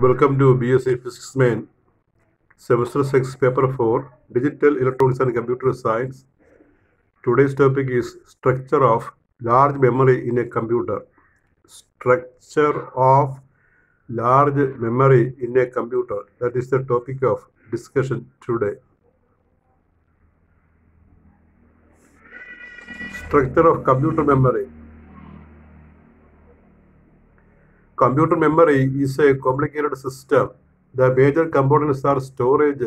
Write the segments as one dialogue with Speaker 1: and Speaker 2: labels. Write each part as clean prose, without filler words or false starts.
Speaker 1: Welcome to BSc Physics Main, Semester 6, Paper 4, Digital Electronics and Computer Science. Today's topic is structure of large memory in a computer. Structure of large memory in a computer. That is the topic of discussion today. Structure of computer memory. Computer memory is a complicated system. The major components are storage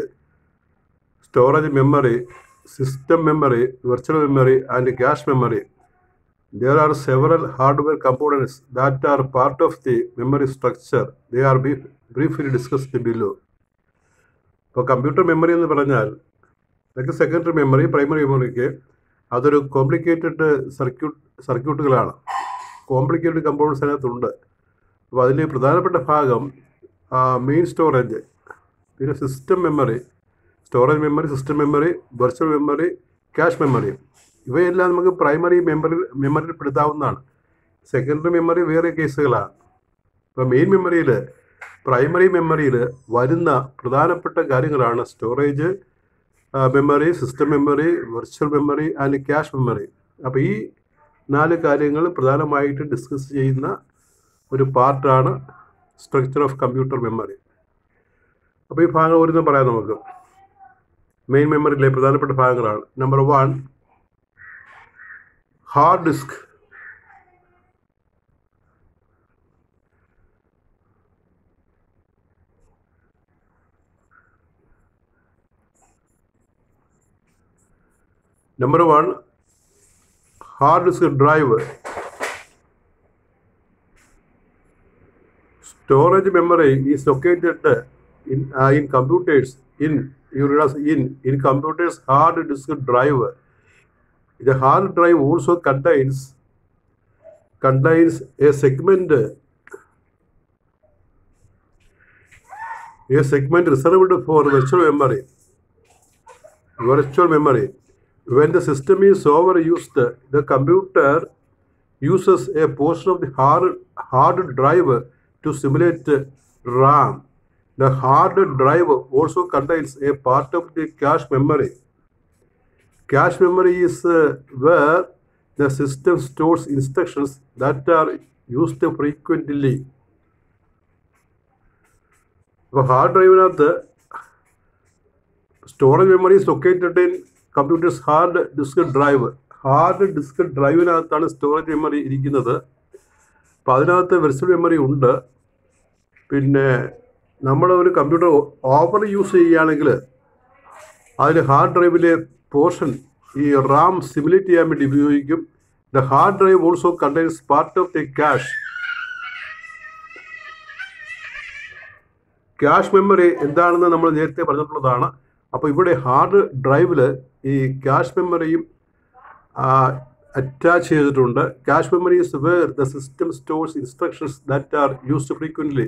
Speaker 1: memory, system memory, virtual memory, and cache memory. There are several hardware components that are part of the memory structure. They are briefly discussed below. For computer memory എന്ന് പറഞ്ഞാൽ like secondary memory, primary memory അതൊരു complicated സർക്യൂട്ടുകളാണ്. Complicated components അതിനകത്തുണ്ട്. അപ്പോൾ അതിൽ പ്രധാനപ്പെട്ട ഭാഗം main storage, പിന്നെ system memory, storage memory, system memory, virtual memory, cache memory, ഇവയെല്ലാം നമുക്ക് പ്രൈമറി മെമ്മറിയിൽ പെടുത്താവുന്നതാണ്. സെക്കൻഡറി മെമ്മറി വേറെ കേസുകളാണ്. ഇപ്പോൾ മെയിൻ മെമ്മറിയിൽ, പ്രൈമറി മെമ്മറിയിൽ വരുന്ന പ്രധാനപ്പെട്ട കാര്യങ്ങളാണ് storage memory, system memory, virtual memory and cache memory. അപ്പോൾ ഈ 4 കാര്യങ്ങൾ പ്രധാനമായിട്ട് ഡിസ്കസ് ചെയ്യുന്ന ഒരു പാർട്ടാണ് സ്ട്രക്ചർ ഓഫ് കമ്പ്യൂട്ടർ മെമ്മറി. അപ്പോൾ ഈ ഭാഗം ഓരോന്നും പറയാം നമുക്ക്. മെയിൻ മെമ്മറിയിലെ പ്രധാനപ്പെട്ട ഭാഗങ്ങളാണ്. Number 1, hard disk. Number 1, hard disk drive. Storage memory is located in computers. In computers hard disk drive. The hard drive also contains a segment reserved for virtual memory. When the system is overused, the computer uses a portion of the hard drive to simulate RAM. The hard drive also contains a part of the cache memory. Cache memory is where the system stores instructions that are used frequently. The hard drive storage memory is located in computer's hard disk drive. Hard disk ഡ്രൈവിനകത്താണ് storage memory ഇരിക്കുന്നത്. അപ്പോൾ അതിനകത്ത് virtual memory ഉണ്ട്. പിന്നെ നമ്മൾ ഒരു computer over use ചെയ്യുകയാണെങ്കിൽ അതിൽ ഹാർഡ് ഡ്രൈവിലെ പോർഷൻ ഈ റാം സിമുലേറ്റ് ചെയ്യാൻ വേണ്ടി ഉപയോഗിക്കും. The hard drive also contains part of the cache memory എന്താണെന്ന് നമ്മൾ നേരത്തെ പറഞ്ഞിട്ടുള്ളതാണ്. അപ്പോൾ ഇവിടെ ഹാർഡ് ഡ്രൈവിൽ ഈ ക്യാഷ് മെമ്മറിയും അറ്റാച്ച് ചെയ്തിട്ടുണ്ട്. Cache memory is where the system stores instructions that are used frequently.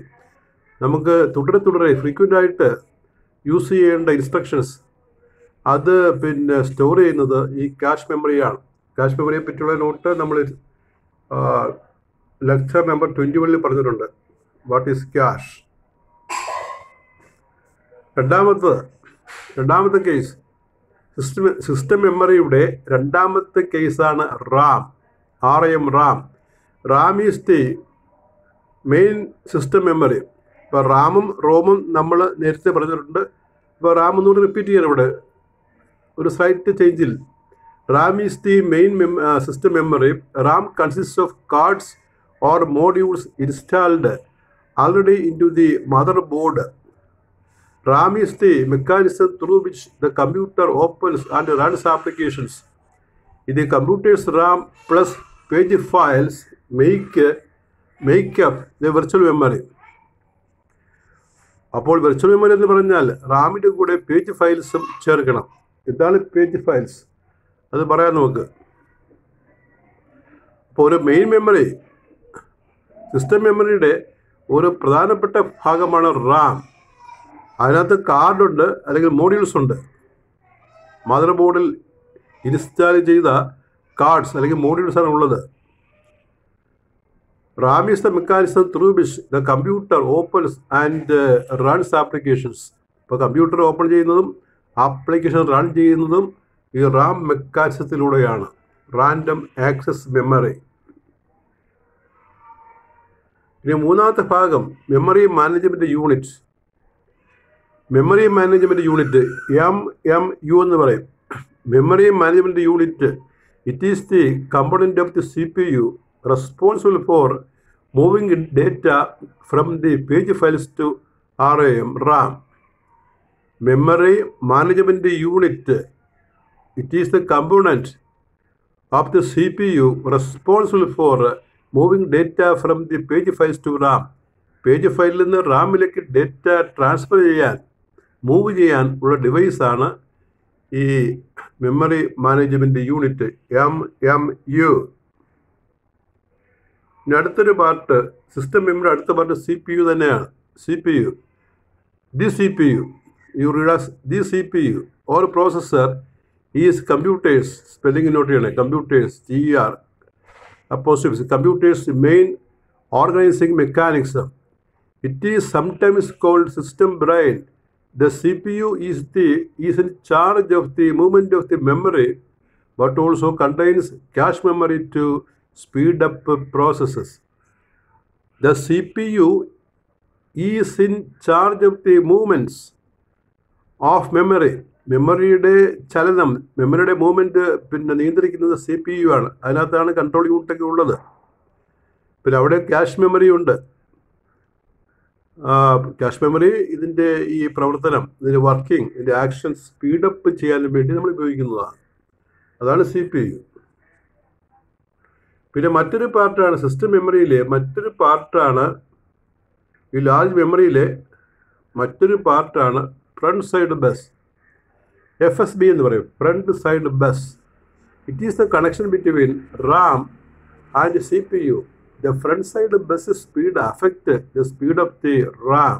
Speaker 1: നമുക്ക് തുടരെ ഫ്രീക്വൻ്റ് ആയിട്ട് യൂസ് ചെയ്യേണ്ട ഇൻസ്ട്രക്ഷൻസ് അത് പിന്നെ സ്റ്റോർ ചെയ്യുന്നത് ഈ ക്യാഷ് മെമ്മറിയാണ്. ക്യാഷ് മെമ്മറിയെ പറ്റിയുള്ള നോട്ട് നമ്മൾ ലെക്ചർ നമ്പർ 21 പറഞ്ഞിട്ടുണ്ട്. What is cash. രണ്ടാമത്തെ കേസ് സിസ്റ്റം മെമ്മറിയുടെ രണ്ടാമത്തെ കേസാണ് Ram. RAM. Ram is the main system memory. ഇപ്പോൾ റാമും റോമും നമ്മൾ നേരത്തെ പറഞ്ഞിട്ടുണ്ട്. ഇപ്പോൾ റാം ഒന്നുകൂടി റിപ്പീറ്റ് ചെയ്യണം ഇവിടെ ഒരു സ്ലൈറ്റ് ചേഞ്ചിൽ. RAM is the main system memory. RAM consist of cards or modules installed already into the motherboard. RAM is the mechanism through which the computer opens and runs applications. The computer's RAM plus page files make up the virtual memory. അപ്പോൾ virtual memory എന്ന് പറഞ്ഞാൽ റാമിൻ്റെ കൂടെ page ഫയൽസും ചേർക്കണം. എന്താണ് page files അത് പറയാം നമുക്ക്. അപ്പോൾ ഒരു മെയിൻ മെമ്മറി, സിസ്റ്റം മെമ്മറിയുടെ ഒരു പ്രധാനപ്പെട്ട ഭാഗമാണ് റാം. അതിനകത്ത് കാർഡുണ്ട് അല്ലെങ്കിൽ മോഡ്യൂൾസ് ഉണ്ട്. മദർ ബോർഡിൽ ഇൻസ്റ്റാൾ ചെയ്ത കാർഡ്സ് അല്ലെങ്കിൽ മോഡ്യൂൾസാണ് ഉള്ളത്. RAM is the mechanism through which the computer opens and runs applications. ഇപ്പോൾ കമ്പ്യൂട്ടർ ഓപ്പൺ ചെയ്യുന്നതും ആപ്ലിക്കേഷൻ റൺ ചെയ്യുന്നതും ഈ റാം മെക്കാനിസത്തിലൂടെയാണ്. Random access memory. ഇനി മൂന്നാമത്തെ ഭാഗം memory management unit. Memory management unit MMU എന്ന് പറയും. Memory management unit, it is the component of the CPU responsible for moving data from the page files to RAM. Memory Management Unit, it is the component of the CPU responsible for moving data from the page files to RAM. Page ഫയലിൽ നിന്ന് റാമിലേക്ക് data transfer ചെയ്യാൻ, move ചെയ്യാൻ ഉള്ള ഡിവൈസാണ് ഈ memory management unit MMU. ഇനി അടുത്തൊരു part, system memory അടുത്ത part CPU തന്നെയാണ്. CPU, the CPU, you read as the CPU or processor is computers, spelling note ചെയ്യണേ, computers, GER apostrophes, computers main organizing mechanism. It is sometimes called system brain. The CPU is in charge of the movement of the memory, but also contains cache memory to speed up processes. The CPU is in charge of the movements of memory. മെമ്മറിയുടെ ചലനം, മെമ്മറിയുടെ movement പിന്നെ നിയന്ത്രിക്കുന്നത് CPU ആണ്. അതിനകത്താണ് control യൂണിറ്റൊക്കെ ഉള്ളത്. പിന്നെ അവിടെ ക്യാഷ് മെമ്മറി ഉണ്ട്. ക്യാഷ് മെമ്മറി ഇതിൻ്റെ ഈ പ്രവർത്തനം, ഇതിൻ്റെ വർക്കിംഗ്, ഇതിൻ്റെ ആക്ഷൻ സ്പീഡപ്പ് ചെയ്യാൻ വേണ്ടി നമ്മൾ ഉപയോഗിക്കുന്നതാണ്. അതാണ് CPU. പിന്നെ മറ്റൊരു പാർട്ടാണ് സിസ്റ്റം മെമ്മറിയിലെ മറ്റൊരു പാർട്ടാണ്, ഈ ലാർജ് മെമ്മറിയിലെ മറ്റൊരു പാർട്ടാണ് ഫ്രണ്ട് സൈഡ് ബസ്. FSB എന്ന് പറയും, front side bus. It is the connection between RAM and CPU. The front side bus speed affect the speed of the RAM.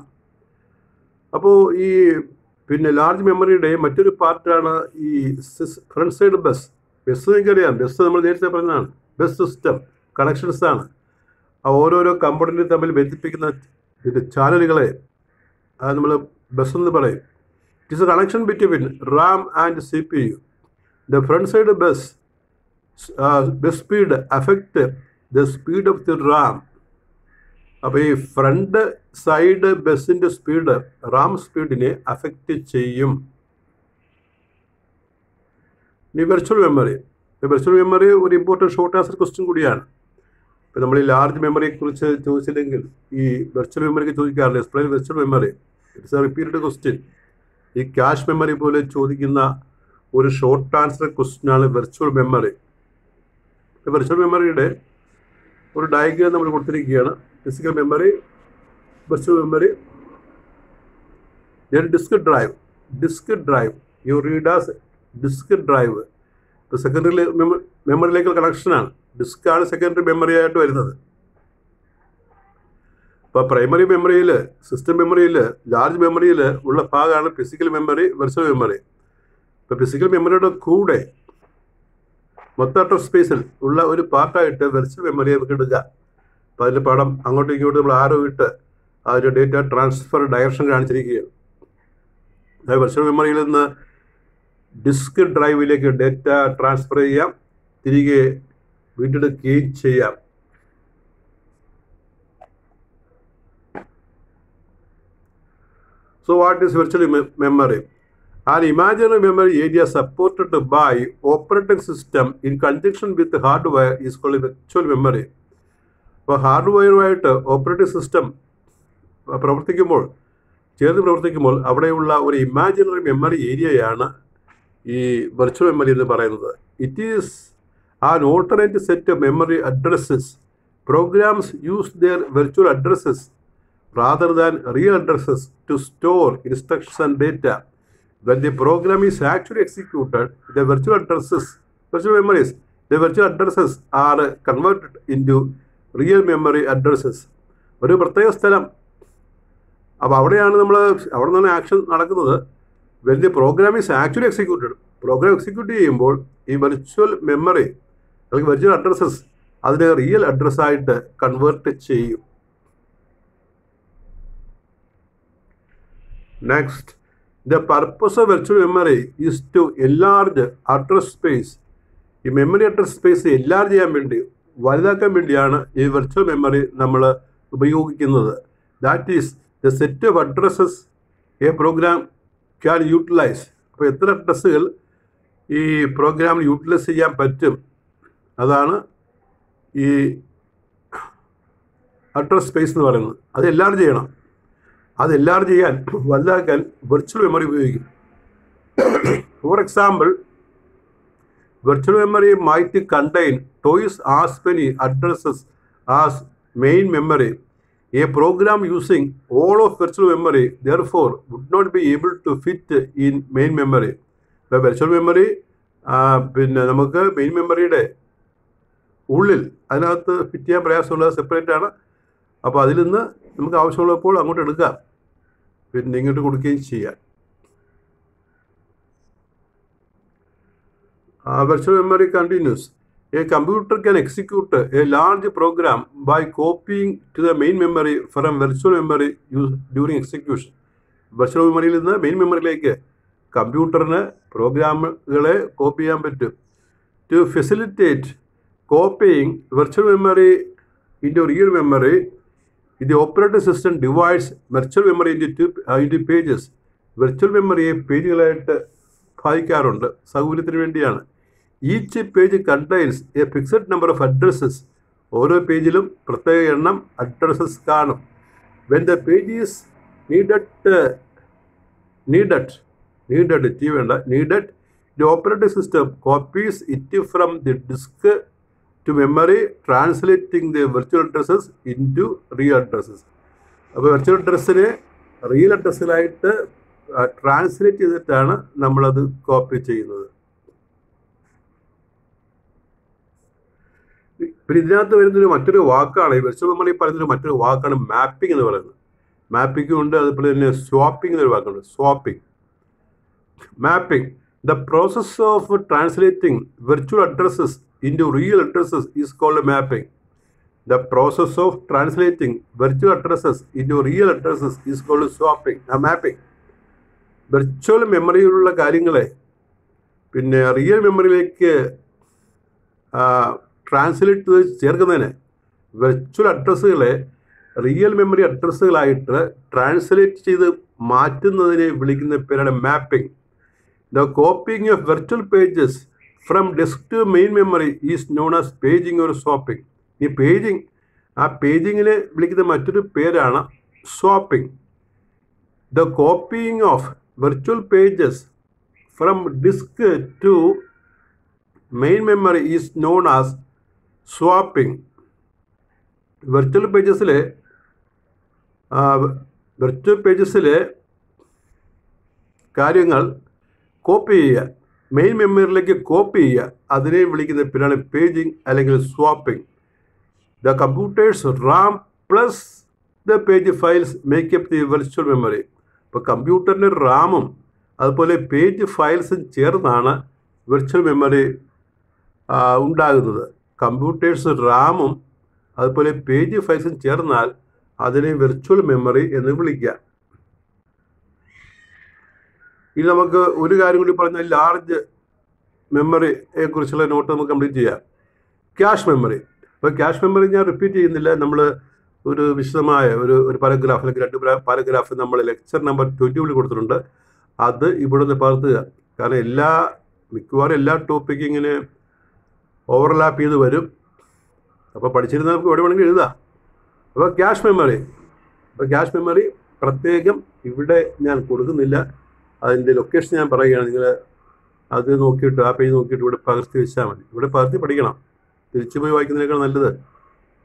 Speaker 1: അപ്പോൾ ഈ പിന്നെ ലാർജ് മെമ്മറിയുടെ മറ്റൊരു പാർട്ടാണ് ഈ ഫ്രണ്ട് സൈഡ് ബസ്. ബസ് നിങ്ങൾക്കറിയാം, ബസ് നമ്മൾ നേരത്തെ പറഞ്ഞതാണ്, ബസ് സിസ്റ്റം കണക്ഷൻസ് ആണ്. ആ ഓരോരോ കമ്പോണൻറ്റ് തമ്മിൽ ബന്ധിപ്പിക്കുന്ന ഇത് ചാനലുകളെ നമ്മൾ ബസ് എന്ന് പറയും. It is a connection between RAM and CPU. The front side bus speed affect the speed of the RAM. അപ്പോൾ ഈ ഫ്രണ്ട് സൈഡ് ബസ്സിൻ്റെ സ്പീഡ് RAM സ്പീഡിനെ അഫക്റ്റ് ചെയ്യും. ഇനി വെർച്വൽ മെമ്മറി. വെർച്വൽ മെമ്മറി ഒരു ഇമ്പോർട്ടൻറ്റ് ഷോർട്ട് ആൻസർ ക്വസ്റ്റ്യൻ കൂടിയാണ്. ഇപ്പോൾ നമ്മൾ ഈ ലാർജ് മെമ്മറിയെക്കുറിച്ച് ചോദിച്ചില്ലെങ്കിൽ ഈ വെർച്വൽ മെമ്മറിക്ക് ചോദിക്കാറില്ല, explain virtual memory. It's a repeated question. ഈ ക്യാഷ് മെമ്മറി പോലെ ചോദിക്കുന്ന ഒരു ഷോർട്ട് ആൻസർ ക്വസ്റ്റ്യനാണ് വെർച്വൽ മെമ്മറി. വെർച്വൽ മെമ്മറിയുടെ ഒരു ഡയഗ്രാം നമ്മൾ കൊടുത്തിരിക്കുകയാണ്. Physical memory, virtual memory. Disk drive you read as disk drive. ഇപ്പോൾ സെക്കൻഡറി മെമ്മറിയിലേക്കുള്ള കണക്ഷനാണ്. ഡിസ്ക്കാണ് സെക്കൻഡറി മെമ്മറി ആയിട്ട് വരുന്നത്. ഇപ്പോൾ പ്രൈമറി മെമ്മറിയിൽ, സിസ്റ്റം മെമ്മറിയിൽ, ലാർജ് മെമ്മറിയിൽ ഉള്ള ഭാഗമാണ് ഫിസിക്കൽ മെമ്മറി, വെർച്വൽ മെമ്മറി. ഇപ്പോൾ ഫിസിക്കൽ മെമ്മറിയുടെ കൂടെ മൊത്തം അഡ്രസ് സ്പേസിൽ ഉള്ള ഒരു പാർട്ടായിട്ട് വെർച്വൽ മെമ്മറി നമുക്ക് എടുക്കുക. അപ്പോൾ അതിൻ്റെ പടം അങ്ങോട്ടും ഇങ്ങോട്ടും നമ്മൾ ആരോ ഇട്ട് അതിൻ്റെ ഡേറ്റ ട്രാൻസ്ഫർ ഡയറക്ഷൻ കാണിച്ചിരിക്കുകയാണ്. അതായത് വെർച്വൽ മെമ്മറിയിൽ നിന്ന് ഡിസ്ക് ഡ്രൈവിലേക്ക് ഡേറ്റ ട്രാൻസ്ഫർ ചെയ്യാം, തിരികെ വീണ്ടെടുക്കുകയും ചെയ്യാം. So what is virtual memory? An imaginary memory area supported by operating system in conjunction with the hardware is called virtual memory. അപ്പോൾ ഹാർഡ്വെയറുമായിട്ട് ഓപ്പറേറ്റിംഗ് സിസ്റ്റം ചേർന്ന് പ്രവർത്തിക്കുമ്പോൾ അവിടെയുള്ള ഒരു ഇമാജിനറി മെമ്മറി ഏരിയയാണ് ഈ വെർച്വൽ മെമ്മറി എന്ന് പറയുന്നത്. It is an alternate set of memory addresses. Programs use their virtual addresses rather than real addresses to store instructions and data. When the program is actually executed, the virtual addresses are converted into real memory addresses. ഒരു പ്രത്യേക സ്ഥലം, അപ്പോൾ അവിടെയാണ് അവിടെ നിന്നാണ് action നടക്കുന്നത്. when the program is actually executed, program execute ചെയ്യുമ്പോൾ ഈ വെർച്വൽ മെമ്മറി അല്ലെങ്കിൽ വെർച്വൽ അഡ്രസ്സസ് അതിനെ റിയൽ അഡ്രസ്സായിട്ട് കൺവേർട്ട് ചെയ്യും. Next, the purpose of virtual memory is to enlarge address space. ഈ മെമ്മറി അഡ്രസ് സ്പേസ് എൻലാർജ് ചെയ്യാൻ വേണ്ടി, വലുതാക്കാൻ വേണ്ടിയാണ് ഈ വെർച്വൽ മെമ്മറി നമ്മൾ ഉപയോഗിക്കുന്നത്. That is the set of addresses a program can utilize. അപ്പോൾ എത്ര അഡ്രസ്സുകൾ ഈ പ്രോഗ്രാമിൽ യൂട്ടിലൈസ് ചെയ്യാൻ പറ്റും, അതാണ് ഈ അഡ്രസ് സ്പേസ് എന്ന് പറയുന്നത്. അത് എൻലാർജ് ചെയ്യണം. അത് എൻലാർജ് ചെയ്യാൻ, വലുതാക്കാൻ വെർച്വൽ മെമ്മറി ഉപയോഗിക്കും. For example, virtual memory might contain twice as many addresses as main memory. A program using all of virtual memory therefore would not be able to fit in main memory. ഇപ്പോൾ virtual memory പിന്നെ നമുക്ക് main മെമ്മറിയുടെ ഉള്ളിൽ അതിനകത്ത് fit ചെയ്യാൻ പ്രയാസമുള്ളത് separate ആണ്. അപ്പോൾ അതിൽ നിന്ന് നമുക്ക് ആവശ്യമുള്ളപ്പോൾ അങ്ങോട്ട് എടുക്കാം, പിന്നെ ഇങ്ങോട്ട് കൊടുക്കുകയും ചെയ്യാം. Virtual memory continues. A computer can execute a large program by copying to the main memory from virtual memory during execution. Virtual memory is the main memory like കമ്പ്യൂട്ടറിന് പ്രോഗ്രാമുകളെ കോപ്പി ചെയ്യാൻ പറ്റും. To facilitate copying virtual memory into real memory, the operating system divides virtual memory into pages. Virtual memory പേജുകളായിട്ട് ഭാഗിക്കാറുണ്ട്, സൗകര്യത്തിന് വേണ്ടിയാണ്. Each page contains a fixed number of addresses. ഓരോ പേജിലും പ്രത്യേക എണ്ണം അഡ്രസ്സസ് കാണും. When the page is needed the operating system copies it from the disk to memory, translating the virtual addresses into real addresses. അപ്പോൾ virtual അഡ്രസ്സിനെ real അഡ്രസ്സിലായിട്ട് translate ചെയ്തിട്ടാണ് നമ്മളത് കോപ്പി ചെയ്യുന്നത്. പിന്നെ ഇതിനകത്ത് വരുന്നൊരു മറ്റൊരു വാക്കാണ്, ഈ വെർച്വൽ മെമ്മറി പറയുന്നൊരു മറ്റൊരു വാക്കാണ് മാപ്പിംഗ് എന്ന് പറയുന്നത്. മാപ്പിംഗ് ഉണ്ട്, അതുപോലെ തന്നെ സ്വാപ്പിംഗ് എന്നൊരു വാക്കുണ്ട്, swapping. Mapping, the process of translating virtual addresses into real addresses is called mapping. The process of translating virtual addresses into real addresses is called swapping, mapping. Virtual മെമ്മറിയിലുള്ള കാര്യങ്ങളെ പിന്നെ real മെമ്മറിയിലേക്ക് translate ചേർക്കുന്നതിന്, virtual അഡ്രസ്സുകളെ real memory അഡ്രസ്സുകളായിട്ട് translate ചെയ്ത് മാറ്റുന്നതിനെ വിളിക്കുന്ന പേരാണ് mapping. The copying of virtual pages from disk to main memory is known as paging or swapping. ഈ പേജിങ്, ആ പേജിങ്ങിനെ വിളിക്കുന്ന മറ്റൊരു പേരാണ് swapping. The copying of virtual pages from disk to main memory is known as swapping. Virtual പേജസിലെ കാര്യങ്ങൾ copy ചെയ്യുക, main മെമ്മറിയിലേക്ക് കോപ്പി ചെയ്യുക, അതിനെ വിളിക്കുന്ന പേരാണ് പേജിങ് അല്ലെങ്കിൽ swapping. The computer's RAM plus the page files make up the virtual memory. ഇപ്പോൾ കമ്പ്യൂട്ടറിൻ്റെ റാമും അതുപോലെ പേജ് ഫയൽസും ചേർന്നാണ് വെർച്വൽ മെമ്മറി ഉണ്ടാകുന്നത്. കമ്പ്യൂട്ടേഴ്സ് റാമും അതുപോലെ പേജ് ഫയൽസും ചേർന്നാൽ അതിനെ വെർച്വൽ മെമ്മറി എന്ന് വിളിക്കാം. ഇനി നമുക്ക് ഒരു കാര്യം കൂടി പറഞ്ഞാൽ ലാർജ് മെമ്മറിയെ കുറിച്ചുള്ള നോട്ട് നമുക്ക് കംപ്ലീറ്റ് ചെയ്യാം. Cache memory. അപ്പോൾ ക്യാഷ് മെമ്മറി ഞാൻ റിപ്പീറ്റ് ചെയ്യുന്നില്ല, നമ്മൾ ഒരു വിശദമായ ഒരു പാരഗ്രാഫ് അല്ലെങ്കിൽ 2 പാരഗ്രാഫ് നമ്മൾ ലെക്ചർ നമ്പർ 20 കൊടുത്തിട്ടുണ്ട്. അത് ഇവിടെ നിന്ന് പകർത്തുക. കാരണം മിക്കവാറും എല്ലാ ടോപ്പിക്കും ഇങ്ങനെ ഓവർലാപ്പ് ചെയ്ത് വരും. അപ്പോൾ പഠിച്ചിരുന്നാൽ നമുക്ക് എവിടെ വേണമെങ്കിൽ എഴുതാം. അപ്പോൾ ക്യാഷ് മെമ്മറി പ്രത്യേകം ഇവിടെ ഞാൻ കൊടുക്കുന്നില്ല. അതിൻ്റെ ലൊക്കേഷൻ ഞാൻ പറയുകയാണ്, നിങ്ങൾ അത് നോക്കിയിട്ട് ആ പേജ് നോക്കിയിട്ട് ഇവിടെ പകർത്തി വെച്ചാൽ മതി. ഇവിടെ പകർത്തി പഠിക്കണം. തിരിച്ചു പോയി വായിക്കുന്നതിനേക്കാൾ നല്ലത്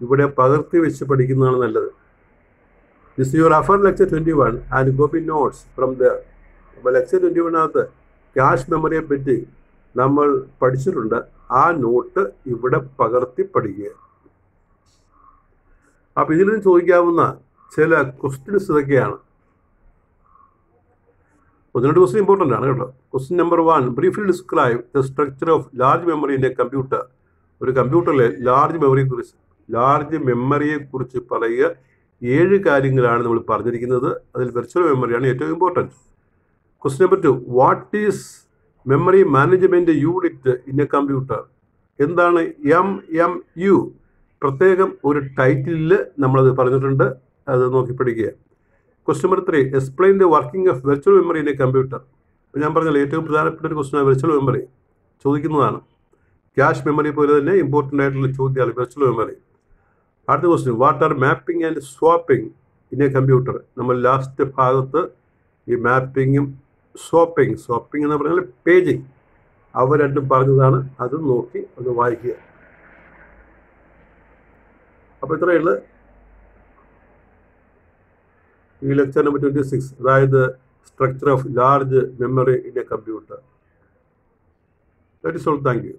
Speaker 1: ഇവിടെ പകർത്തി വെച്ച് പഠിക്കുന്നതാണ് നല്ലത്. This you refer lecture 21 and copy notes from the. അപ്പോൾ ലെക്ചർ 21 ക്യാഷ് മെമ്മറിയെ പറ്റി നമ്മൾ പഠിച്ചിട്ടുണ്ട്. ആ നോട്ട് ഇവിടെ പകർത്തി പഠിക്കുക. അപ്പോൾ ഇതിൽ നിന്ന് ചോദിക്കാവുന്ന ചില ക്വസ്റ്റ്യൻസ് ഇതൊക്കെയാണ്. 1-2 ക്വസ്റ്റ്യൻ ഇമ്പോർട്ടൻ്റ് ആണ് കേട്ടോ. Question number 1, briefly describe the structure of large memory in A computer. ഒരു കമ്പ്യൂട്ടറിലെ ലാർജ് മെമ്മറിയെക്കുറിച്ച് പറയുക 7 കാര്യങ്ങളാണ് നമ്മൾ പറഞ്ഞിരിക്കുന്നത്. അതിൽ വെർച്വൽ മെമ്മറിയാണ് ഏറ്റവും important. Question number 2, what is memory management unit in A computer? എന്താണ് MMU? പ്രത്യേകം ഒരു ടൈറ്റിലിൽ നമ്മളത് പറഞ്ഞിട്ടുണ്ട്, അത് നോക്കി പഠിക്കുക. Question number 3, explain the working of virtual memory in A computer. അപ്പോൾ ഞാൻ പറഞ്ഞല്ലോ ഏറ്റവും പ്രധാനപ്പെട്ട ഒരു ക്വസ്റ്റ്യൻ വെർച്വൽ മെമ്മറി ചോദിക്കുന്നതാണ്. ക്യാഷ് മെമ്മറി പോലെ തന്നെ ഇമ്പോർട്ടൻ്റ് ആയിട്ടുള്ള ചോദ്യമാണ് വെർച്വൽ മെമ്മറി. അടുത്ത question, what are mapping and swapping in A computer? നമ്മൾ ലാസ്റ്റ് ഭാഗത്ത് ഈ മാപ്പിങ്ങും സ്വാപ്പിംഗ് എന്ന് പറഞ്ഞാൽ പേജിങ്, അവ രണ്ടും പറഞ്ഞതാണ്. അത് നോക്കി അത് വായിക്കുക. അപ്പോൾ ഇത്രയുള്ള ഈ ലെക്ചർ നമ്പർ 26, അതായത് structure of large memory in A computer. That is all. Thank you.